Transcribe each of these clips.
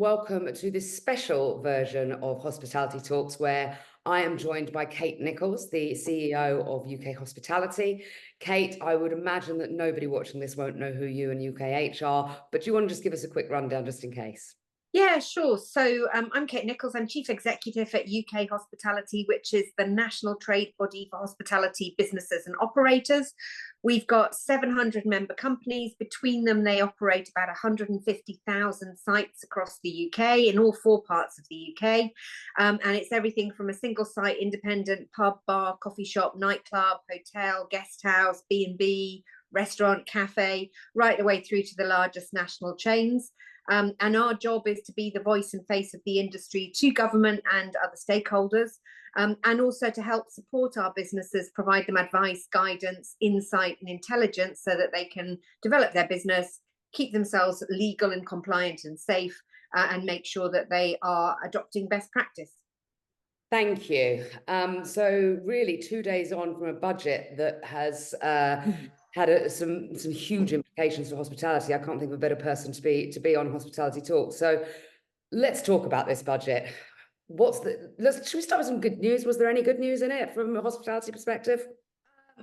Welcome to this special version of Hospitality Talks, where I am joined by Kate Nicholls, the CEO of UK Hospitality. Kate, I would imagine that nobody watching this won't know who you and UKH are, but do you want to just give us a quick rundown just in case? Yeah, sure. So I'm Kate Nicholls. I'm Chief Executive at UK Hospitality, which is the national trade body for hospitality businesses and operators. We've got 700 member companies. Between them, they operate about 150,000 sites across the UK in all four parts of the UK. And it's everything from a single site independent pub, bar, coffee shop, nightclub, hotel, guest house, B&B, restaurant, cafe, right the way through to the largest national chains. And our job is to be the voice and face of the industry to government and other stakeholders, and also to help support our businesses, provide them advice, guidance, insight, and intelligence so that they can develop their business, keep themselves legal and compliant and safe, and make sure that they are adopting best practice. Thank you. So really 2 days on from a budget that has had some huge implications for hospitality. I can't think of a better person to be on Hospitality Talk. So let's talk about this budget. Should we start with some good news? Was there any good news in it from a hospitality perspective?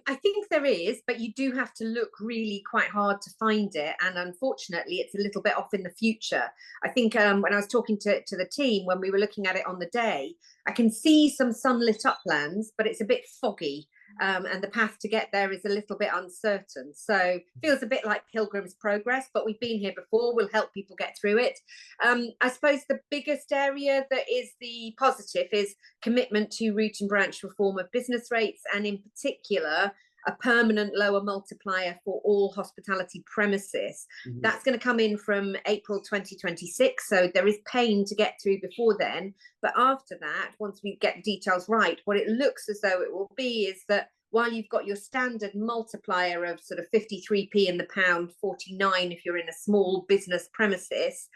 I think there is, but you do have to look really quite hard to find it. And unfortunately, it's a little bit off in the future. I think when I was talking to the team, when we were looking at it on the day, I can see some sunlit uplands, but it's a bit foggy. And the path to get there is a little bit uncertain. So feels a bit like Pilgrim's Progress, but we've been here before. We'll help people get through it. I suppose the biggest area that is the positive is commitment to root and branch reform of business rates, and in particular, a permanent lower multiplier for all hospitality premises. Mm-hmm. That's going to come in from April 2026. So there is pain to get through before then. But after that, once we get the details right, what it looks as though it will be is that while you've got your standard multiplier of sort of 53p in the pound, 49 if you're in a small business premises,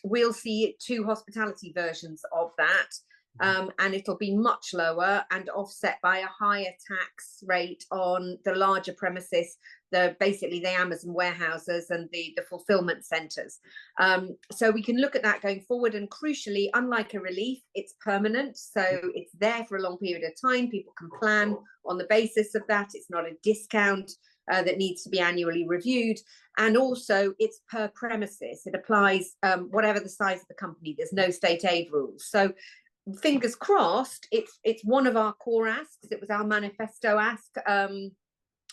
we'll see two hospitality versions of that. And it'll be much lower and offset by a higher tax rate on the larger premises, basically the Amazon warehouses and the fulfillment centres. So we can look at that going forward. And crucially, unlike a relief, it's permanent. So it's there for a long period of time. People can plan on the basis of that. It's not a discount that needs to be annually reviewed. And also it's per premises. It applies whatever the size of the company. There's no state aid rules. So fingers crossed, it's one of our core asks. It was our manifesto ask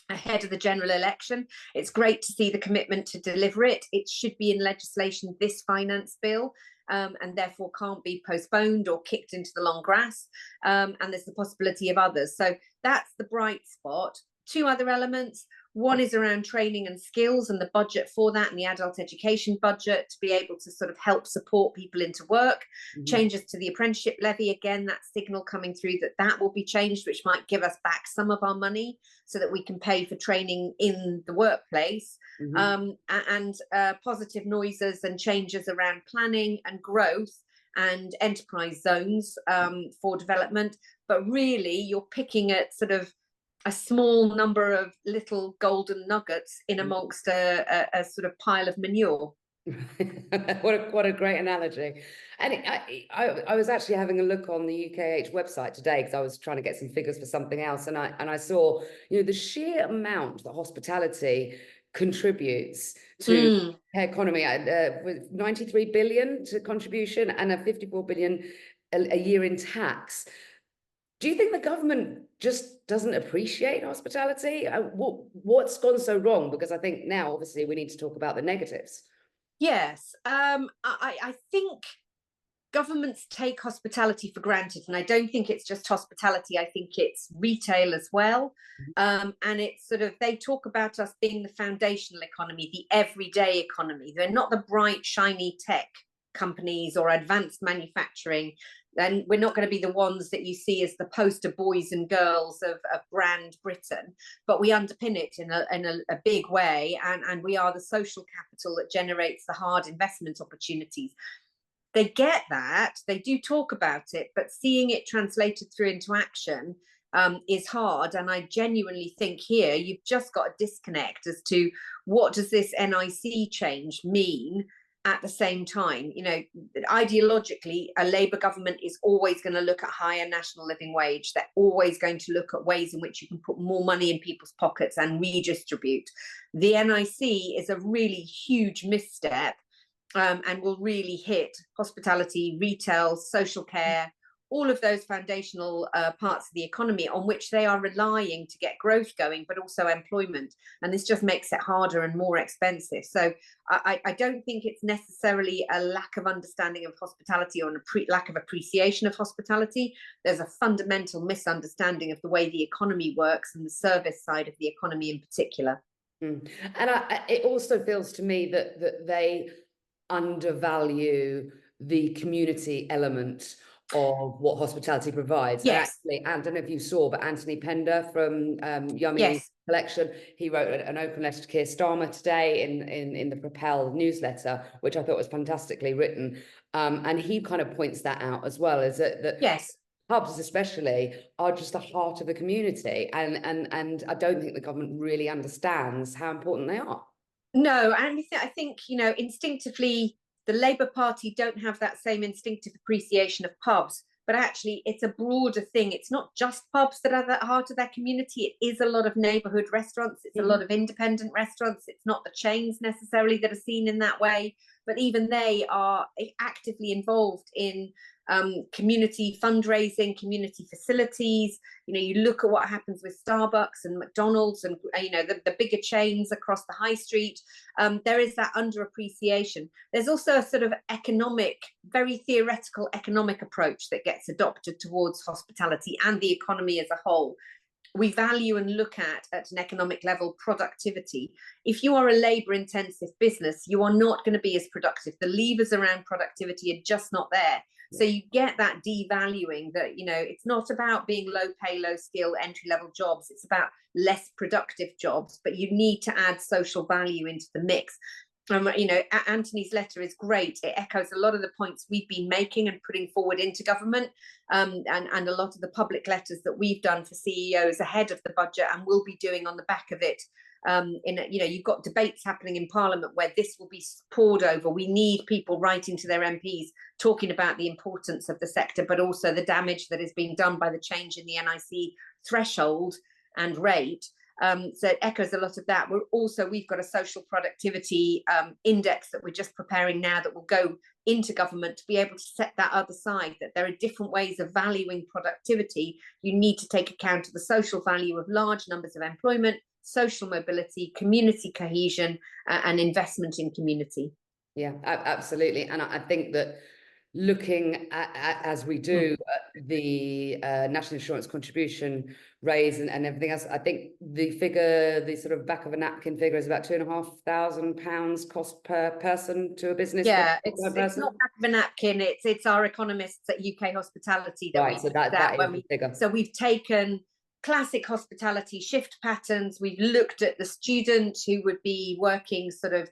ahead of the general election. It's great to see the commitment to deliver it. It should be in legislation this finance bill, and therefore can't be postponed or kicked into the long grass. And there's the possibility of others. So that's the bright spot. Two other elements. One is around training and skills and the budget for that, and the adult education budget to be able to sort of help support people into work. Mm-hmm. Changes to the apprenticeship levy, again, that signal coming through that will be changed, which might give us back some of our money so that we can pay for training in the workplace. Mm-hmm. And positive noises and changes around planning and growth and enterprise zones for development. But really, you're picking at sort of a small number of little golden nuggets in amongst a sort of pile of manure. What a great analogy. And I was actually having a look on the UKH website today because I was trying to get some figures for something else, and I saw, the sheer amount that hospitality contributes to the economy, with 93 billion to contribution and a 54 billion a year in tax. Do you think the government just doesn't appreciate hospitality? What's gone so wrong? Because I think now, obviously, we need to talk about the negatives. Yes, I think governments take hospitality for granted, and I don't think it's just hospitality. I think it's retail as well. And it's sort of, they talk about us being the foundational economy, the everyday economy. They're not the bright, shiny tech companies or advanced manufacturing. Then we're not going to be the ones that you see as the poster boys and girls of brand Britain, but we underpin it in a big way, and we are the social capital that generates the hard investment opportunities. They get that, they do talk about it, but seeing it translated through into action is hard. And I genuinely think here you've just got a disconnect as to what does this NIC change mean, at the same time. You know, ideologically, a Labour government is always going to look at higher national living wage. They're always going to look at ways in which you can put more money in people's pockets and redistribute. The NIC is a really huge misstep, and will really hit hospitality, retail, social care, all of those foundational parts of the economy on which they are relying to get growth going, but also employment. And this just makes it harder and more expensive. So I don't think it's necessarily a lack of understanding of hospitality or a lack of appreciation of hospitality. There's a fundamental misunderstanding of the way the economy works and the service side of the economy in particular. And it also feels to me that they undervalue the community element of what hospitality provides. Yes. And actually, I don't know if you saw, but Anthony Pender from Yummy Yes. Collection, he wrote an open letter to Keir Starmer today in the Propel newsletter, which I thought was fantastically written. And he kind of points that out as well, is that Yes. Pubs especially are just the heart of the community, and I don't think the government really understands how important they are. No, and I think, you know, instinctively, the Labour Party don't have that same instinctive appreciation of pubs, but actually it's a broader thing. It's not just pubs that are the heart of their community. It is a lot of neighbourhood restaurants. It's a lot of independent restaurants. It's not the chains necessarily that are seen in that way, but even they are actively involved in community fundraising, community facilities. You know, you look at what happens with Starbucks and McDonald's and, you know, the bigger chains across the high street. There is that underappreciation. There's also a sort of economic, very theoretical economic approach that gets adopted towards hospitality and the economy as a whole. We value and look at an economic level productivity. If you are a labor intensive business, you are not going to be as productive. The levers around productivity are just not there. So you get that devaluing that, you know, it's not about being low pay, low skill, entry level jobs. It's about less productive jobs, but you need to add social value into the mix. You know, Anthony's letter is great. It echoes a lot of the points we've been making and putting forward into government, and a lot of the public letters that we've done for CEOs ahead of the budget and will be doing on the back of it. You know, you've got debates happening in Parliament where this will be poured over. We need people writing to their MPs talking about the importance of the sector, but also the damage that is being done by the change in the NIC threshold and rate. So it echoes a lot of that. We've got a social productivity index that we're just preparing now that will go into government to be able to set that other side, that there are different ways of valuing productivity. You need to take account of the social value of large numbers of employment, social mobility, community cohesion, and investment in community. Yeah, absolutely. And I think that looking at as we do the national insurance contribution raise and everything else, I think the figure, the sort of back of a napkin figure, is about £2,500 cost per person to a business. Yeah, it's not back of a napkin. It's our economists at UK Hospitality that right. So that is the figure. So we've taken classic hospitality shift patterns. We've looked at the student who would be working sort of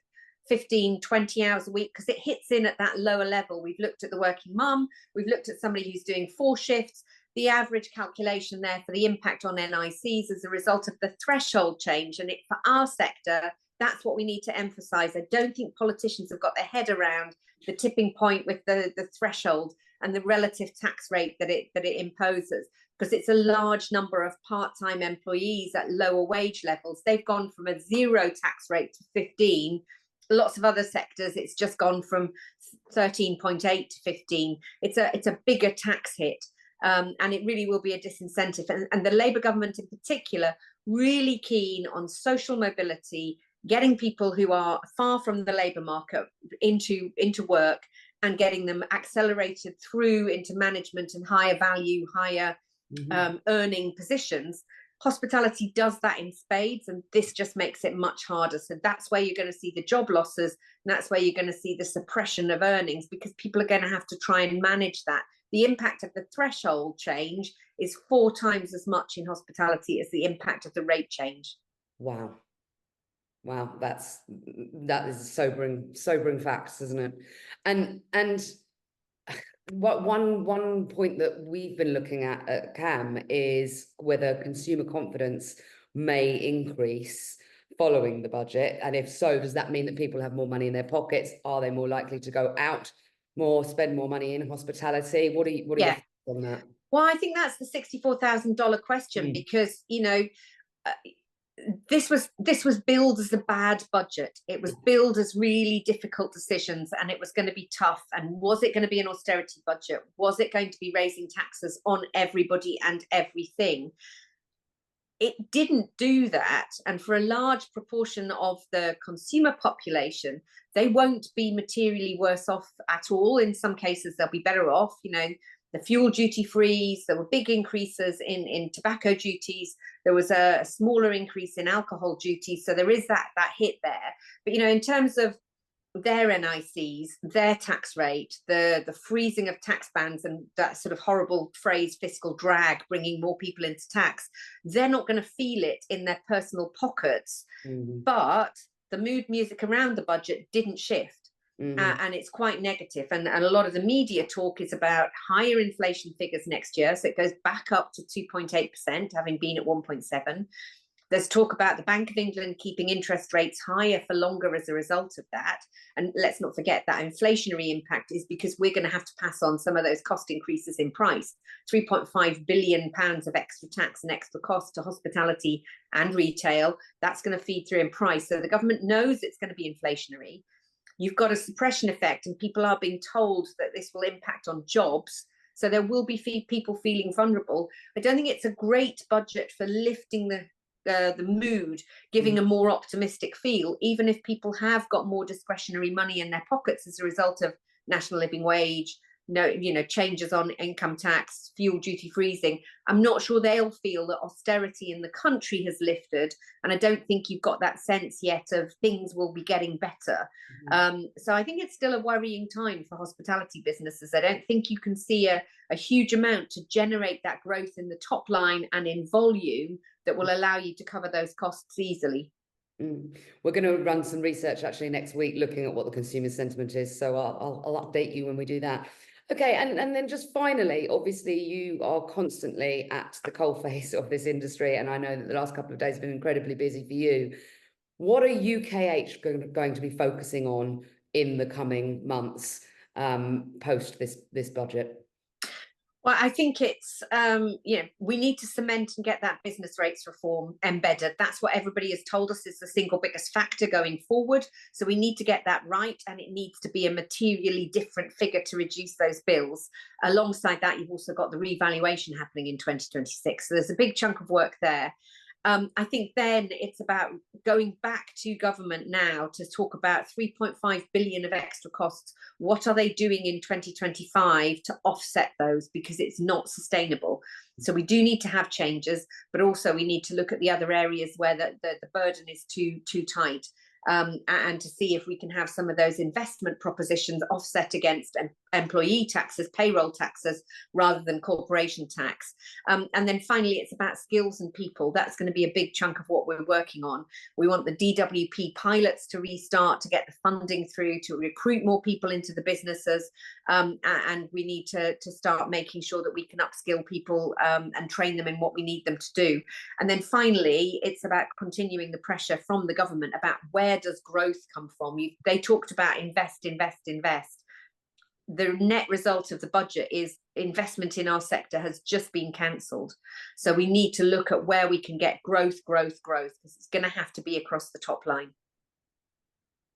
15, 20 hours a week because it hits in at that lower level. We've looked at the working mum. We've looked at somebody who's doing 4 shifts. The average calculation there for the impact on NICs as a result of the threshold change. And for our sector, that's what we need to emphasize. I don't think politicians have got their head around the tipping point with the threshold and the relative tax rate that it imposes, because it's a large number of part-time employees at lower wage levels. They've gone from a 0 tax rate to 15. Lots of other sectors, it's just gone from 13.8 to 15. It's a bigger tax hit, and it really will be a disincentive. And the Labour government in particular, really keen on social mobility, getting people who are far from the labour market into work and getting them accelerated through into management and higher value, higher earning positions. Hospitality does that in spades, and this just makes it much harder. So that's where you're going to see the job losses, and that's where you're going to see the suppression of earnings, because people are going to have to try and manage that. The impact of the threshold change is 4 times as much in hospitality as the impact of the rate change. Wow. That is sobering facts, isn't it? And what one point that we've been looking at CAM is whether consumer confidence may increase following the budget? And if so, does that mean that people have more money in their pockets? Are they more likely to go out more, spend more money in hospitality? What are your thoughts on that? Well, I think that's the $64,000 question, because, you know, this was billed as a bad budget. It was billed as really difficult decisions, and it was going to be tough. And was it going to be an austerity budget? Was it going to be raising taxes on everybody and everything? It didn't do that. And for a large proportion of the consumer population, they won't be materially worse off at all. In some cases, they'll be better off. You know, the fuel duty frees, there were big increases in tobacco duties. There was a smaller increase in alcohol duties. So there is that hit there. But, you know, in terms of their NICs, their tax rate, the freezing of tax bands, and that sort of horrible phrase, fiscal drag, bringing more people into tax, they're not going to feel it in their personal pockets. But the mood music around the budget didn't shift. And it's quite negative. And a lot of the media talk is about higher inflation figures next year. So it goes back up to 2.8%, having been at 1.7%. There's talk about the Bank of England keeping interest rates higher for longer as a result of that. And let's not forget that inflationary impact is because we're going to have to pass on some of those cost increases in price. £3.5 billion of extra tax and extra cost to hospitality and retail. That's going to feed through in price. So the government knows it's going to be inflationary. You've got a suppression effect, and people are being told that this will impact on jobs. So there will be people feeling vulnerable. I don't think it's a great budget for lifting the mood, giving a more optimistic feel, even if people have got more discretionary money in their pockets as a result of national living wage, changes on income tax, fuel duty freezing. I'm not sure they'll feel that austerity in the country has lifted, and I don't think you've got that sense yet of things will be getting better. So I think it's still a worrying time for hospitality businesses. I don't think you can see a huge amount to generate that growth in the top line and in volume that will allow you to cover those costs easily. We're going to run some research actually next week looking at what the consumer sentiment is. So I'll update you when we do that. Okay, and then just finally, obviously you are constantly at the coalface of this industry, and I know that the last couple of days have been incredibly busy for you. What are UKH going to be focusing on in the coming months post this budget? Well, I think it's, we need to cement and get that business rates reform embedded. That's what everybody has told us is the single biggest factor going forward. So we need to get that right, and it needs to be a materially different figure to reduce those bills. Alongside that, you've also got the revaluation happening in 2026. So there's a big chunk of work there. I think then it's about going back to government now to talk about 3.5 billion of extra costs. What are they doing in 2025 to offset those? Because it's not sustainable. So we do need to have changes, but also we need to look at the other areas where the burden is too tight. And to see if we can have some of those investment propositions offset against employee taxes, payroll taxes, rather than corporation tax. And then finally, it's about skills and people. That's going to be a big chunk of what we're working on. We want the DWP pilots to restart, to get the funding through, to recruit more people into the businesses. And we need to start making sure that we can upskill people and train them in what we need them to do. And then finally, it's about continuing the pressure from the government about where does growth come from. They talked about invest. The net result of the budget is investment in our sector has just been cancelled. So we need to look at where we can get growth, because it's going to have to be across the top line.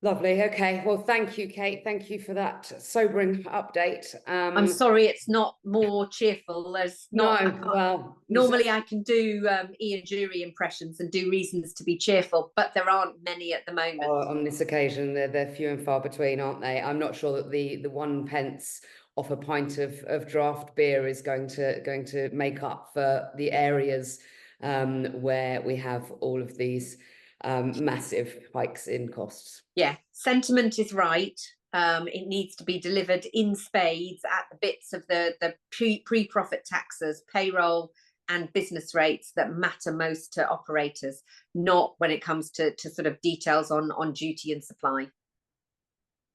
Lovely. Okay. Well, thank you, Kate. Thank you for that sobering update. I'm sorry it's not more cheerful. Normally I can do Ian Jury impressions and do reasons to be cheerful, but there aren't many at the moment. On this occasion, they're few and far between, aren't they? I'm not sure that the 1 pence off a pint of draft beer is going to make up for the areas where we have all of these massive hikes in costs. Yeah, sentiment is right. It needs to be delivered in spades at the bits of the pre-profit taxes, payroll and business rates that matter most to operators, not when it comes to sort of details on duty and supply.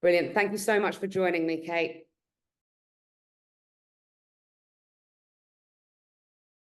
Brilliant. Thank you so much for joining me, Kate.